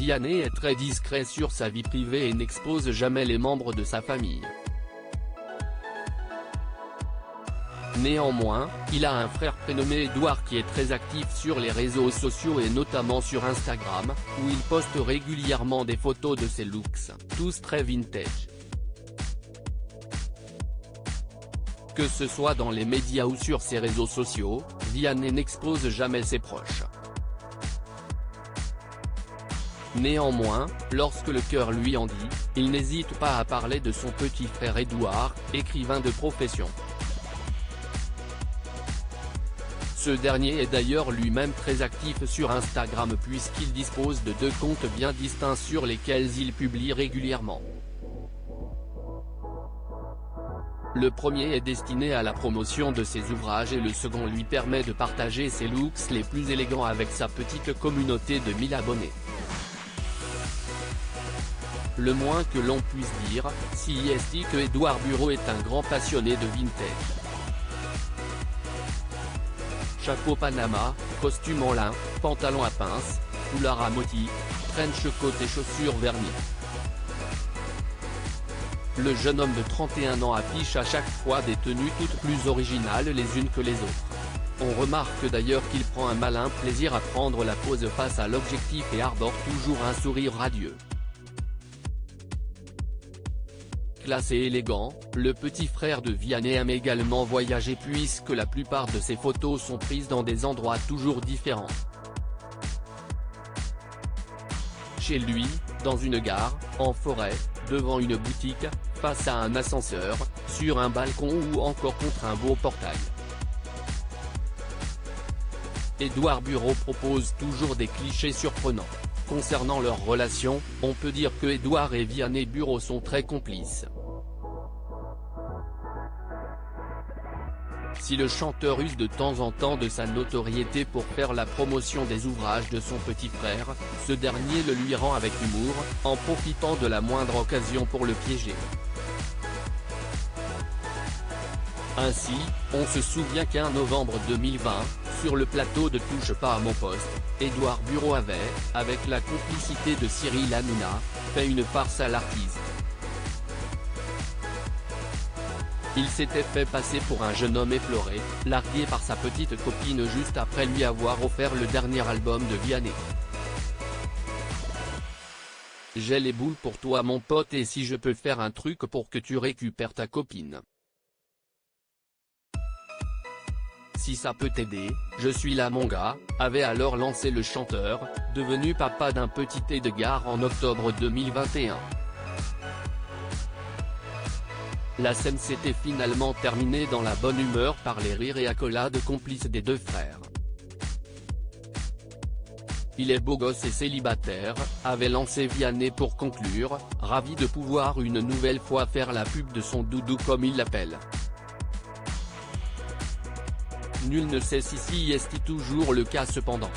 Vianney est très discret sur sa vie privée et n'expose jamais les membres de sa famille. Néanmoins, il a un frère prénommé Edouard qui est très actif sur les réseaux sociaux et notamment sur Instagram, où il poste régulièrement des photos de ses looks, tous très vintage. Que ce soit dans les médias ou sur ses réseaux sociaux, Vianney n'expose jamais ses proches. Néanmoins, lorsque le cœur lui en dit, il n'hésite pas à parler de son petit frère Edouard, écrivain de profession. Ce dernier est d'ailleurs lui-même très actif sur Instagram puisqu'il dispose de 2 comptes bien distincts sur lesquels il publie régulièrement. Le premier est destiné à la promotion de ses ouvrages et le second lui permet de partager ses looks les plus élégants avec sa petite communauté de 1000 abonnés. Le moins que l'on puisse dire, c'est que Edouard Bureau est un grand passionné de vintage. Chapeau Panama, costume en lin, pantalon à pince, foulard à motifs, trench coat et chaussures vernies. Le jeune homme de 31 ans affiche à chaque fois des tenues toutes plus originales les unes que les autres. On remarque d'ailleurs qu'il prend un malin plaisir à prendre la pose face à l'objectif et arbore toujours un sourire radieux. Classe et élégant, le petit frère de Vianney aime également voyager puisque la plupart de ses photos sont prises dans des endroits toujours différents. Chez lui, dans une gare, en forêt, devant une boutique, face à un ascenseur, sur un balcon ou encore contre un beau portail. Edouard Bureau propose toujours des clichés surprenants. Concernant leur relation, on peut dire que Edouard et Vianney Bureau sont très complices. Si le chanteur use de temps en temps de sa notoriété pour faire la promotion des ouvrages de son petit frère, ce dernier le lui rend avec humour, en profitant de la moindre occasion pour le piéger. Ainsi, on se souvient qu'un novembre 2020, sur le plateau de Touche pas à mon poste, Edouard Bureau avait, avec la complicité de Cyril Hanouna, fait une farce à l'artiste. Il s'était fait passer pour un jeune homme éploré, largué par sa petite copine juste après lui avoir offert le dernier album de Vianney. J'ai les boules pour toi mon pote et si je peux faire un truc pour que tu récupères ta copine. Si ça peut t'aider, je suis là mon gars, avait alors lancé le chanteur, devenu papa d'un petit Edgar en octobre 2021. La scène s'était finalement terminée dans la bonne humeur par les rires et accolades complices des 2 frères. Il est beau gosse et célibataire, avait lancé Vianney pour conclure, ravi de pouvoir une nouvelle fois faire la pub de son doudou comme il l'appelle. Nul ne sait si c'est toujours le cas cependant.